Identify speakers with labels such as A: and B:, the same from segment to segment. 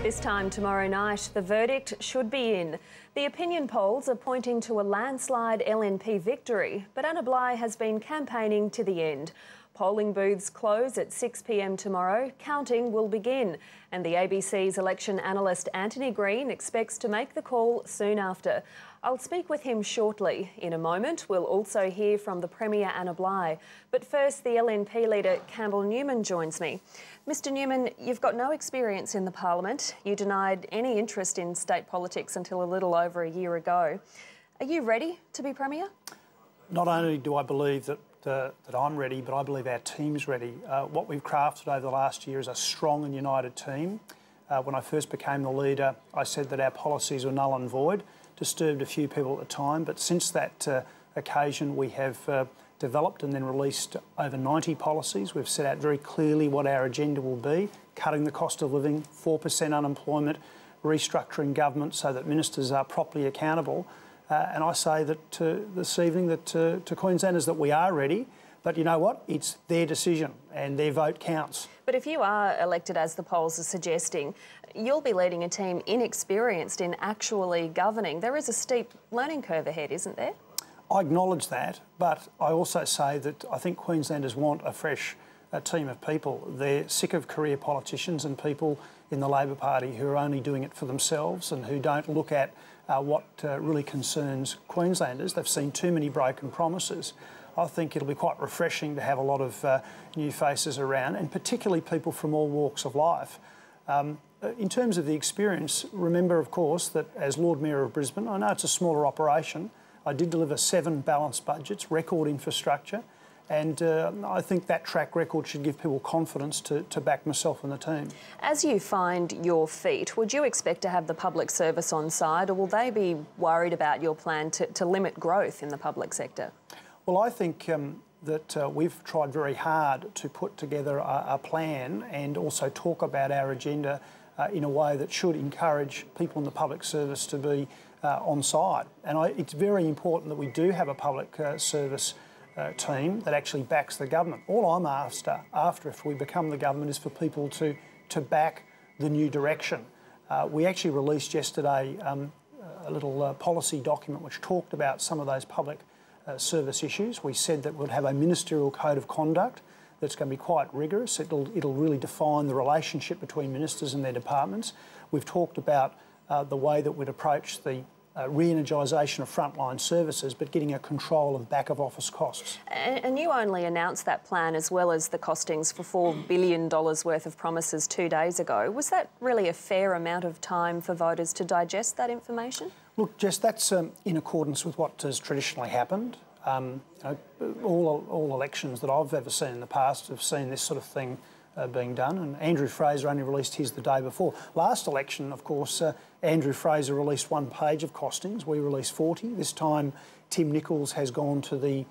A: This time tomorrow night, the verdict should be in. The opinion polls are pointing to a landslide LNP victory, but Anna Bligh has been campaigning to the end. Polling booths close at 6 p.m. tomorrow. Counting will begin, and the ABC's election analyst Anthony Green expects to make the call soon after. I'll speak with him shortly. In a moment, we'll also hear from the Premier Anna Bligh. But first, the LNP leader Campbell Newman joins me. Mr Newman, you've got no experience in the Parliament. You denied any interest in state politics until a little over a year ago. Are you ready to be Premier?
B: Not only do I believe that I'm ready, but I believe our team's ready. What we've crafted over the last year is a strong and united team. When I first became the leader, I said that our policies were null and void. Disturbed a few people at the time, but since that occasion we have developed and then released over 90 policies. We've set out very clearly what our agenda will be: cutting the cost of living, 4% unemployment, restructuring government so that ministers are properly accountable. And I say that this evening that to Queenslanders that we are ready, but you know what? It's their decision and their vote counts. But if you are elected, as the polls are suggesting, you'll be leading a team inexperienced in actually governing. There is a steep learning curve ahead, isn't there? I acknowledge that, but I also say that I think Queenslanders want a fresh team of people. They're sick of career politicians and people in the Labor Party who are only doing it for themselves and who don't look at what really concerns Queenslanders. They've seen too many broken promises. I think it'll be quite refreshing to have a lot of new faces around, and particularly people from all walks of life. In terms of the experience, remember, of course, that as Lord Mayor of Brisbane, I know it's a smaller operation. I did deliver 7 balanced budgets, record infrastructure, and I think that track record should give people confidence to back myself and the team. As you find your feet, would you expect to have the public service on side, or will they be worried about your plan to limit growth in the public sector? Well, I think that we've tried very hard to put together a plan and also talk about our agenda in a way that should encourage people in the public service to be on side. And it's very important that we do have a public service team that actually backs the government. All I'm after if we become the government is for people to back the new direction. We actually released yesterday a little policy document which talked about some of those public service issues. We said that we'll have a ministerial code of conduct that's going to be quite rigorous. It'll really define the relationship between ministers and their departments. We've talked about the way that we'd approach the re-energisation of frontline services, but getting a control of back-of-office costs. And you only announced that plan as well as the costings for $4 billion worth of promises 2 days ago. Was that really a fair amount of time for voters to digest that information? Look, Jess, that's in accordance with what has traditionally happened. All elections that I've ever seen in the past have seen this sort of thing being done, and Andrew Fraser only released his the day before. Last election, of course, Andrew Fraser released 1 page of costings. We released 40. This time, Tim Nichols has gone to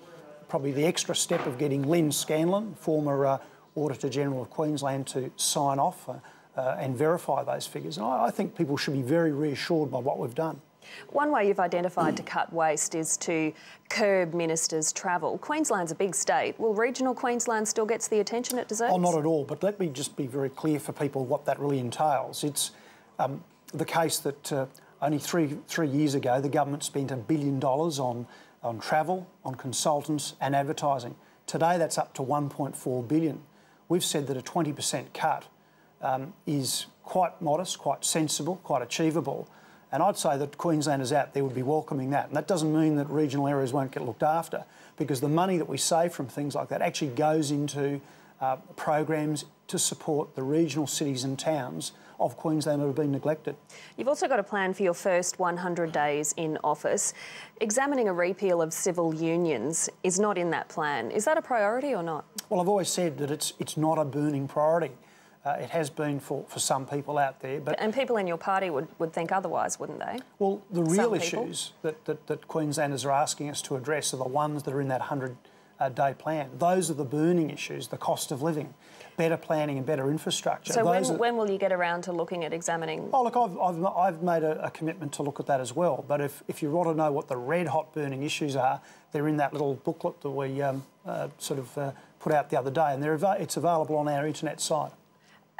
B: probably the extra step of getting Len Scanlon, former Auditor General of Queensland, to sign off and verify those figures. And I think people should be very reassured by what we've done. One way you've identified to cut waste is to curb ministers' travel. Queensland's a big state. Will regional Queensland still get the attention it deserves? Oh, not at all. But let me just be very clear for people what that really entails. It's the case that only three years ago the government spent $1 billion on travel, on consultants and advertising. Today that's up to $1.4 billion. We've said that a 20% cut is quite modest, quite sensible, quite achievable. And I'd say that Queenslanders out there would be welcoming that. And that doesn't mean that regional areas won't get looked after, because the money that we save from things like that actually goes into programs to support the regional cities and towns of Queensland that have been neglected. You've also got a plan for your first 100 days in office. Examining a repeal of civil unions is not in that plan. Is that a priority or not? Well, I've always said that it's not a burning priority. It has been for some people out there. And people in your party would think otherwise, wouldn't they? Well, the real issues that Queenslanders are asking us to address are the ones that are in that 100-day plan. Those are the burning issues: the cost of living, better planning and better infrastructure. So when will you get around to looking at examining? Oh, look, I've made a commitment to look at that as well. But if you want to know what the red-hot burning issues are, they're in that little booklet that we put out the other day, and it's available on our internet site.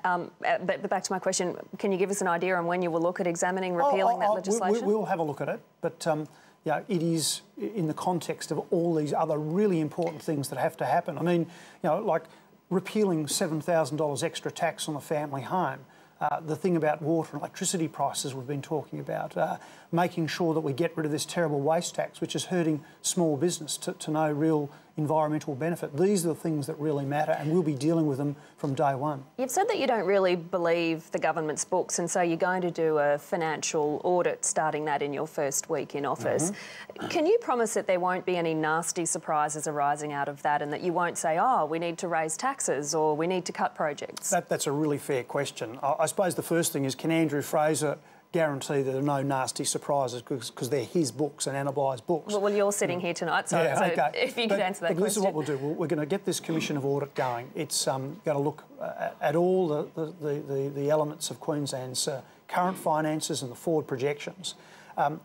A: But back to my question, can you give us an idea on when you will look at examining repealing that legislation?
B: We'll have a look at it, but it is in the context of all these other really important things that have to happen. I mean, like repealing $7,000 extra tax on the family home, the thing about water and electricity prices we've been talking about, making sure that we get rid of this terrible waste tax, which is hurting small business to no real environmental benefit. These are the things that really matter, and we'll be dealing with them from day one.
A: You've said that you don't really believe the government's books, and so you're going to do a financial audit starting that in your first week in office. Can you promise that there won't be any nasty surprises arising out of that, and that you won't say, oh, we need to raise taxes or we need to cut projects?
B: That's a really fair question. I suppose the first thing is, can Andrew Fraser guarantee there are no nasty surprises, because they're his books and Anna Bligh's books?
A: Well, you're sitting here tonight, so, if you could answer that question.
B: This is what we'll do. We're going to get this Commission of Audit going. It's going to look at all the elements of Queensland's current finances and the forward projections.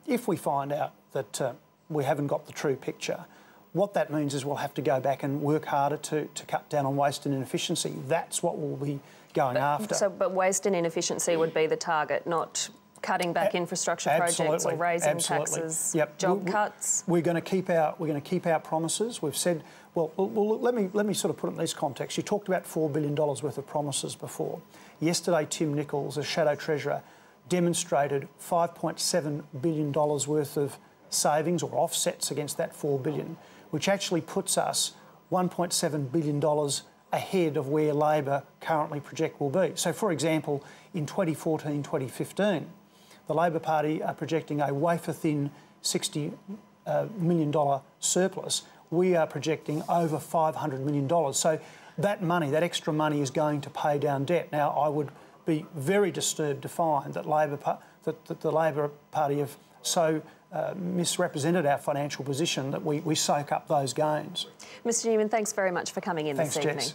B: If we find out that we haven't got the true picture, what that means is we'll have to go back and work harder to cut down on waste and inefficiency. That's what we'll be going after.
A: But waste and inefficiency would be the target, not cutting back infrastructure projects or raising taxes, job cuts.
B: We're going to keep our promises. We've said, well, let me sort of put it in this context. You talked about $4 billion worth of promises before. Yesterday, Tim Nicholls, as Shadow Treasurer, demonstrated $5.7 billion worth of savings or offsets against that $4 billion, which actually puts us $1.7 billion ahead of where Labor currently project will be. So, for example, in 2014-2015, the Labor Party are projecting a wafer-thin $60 million surplus. We are projecting over $500 million. So that money, that extra money, is going to pay down debt. Now, I would be very disturbed to find that the Labor Party have so misrepresented our financial position that we soak up those gains.
A: Mr Newman, thanks very much for coming in this evening.
B: Jess.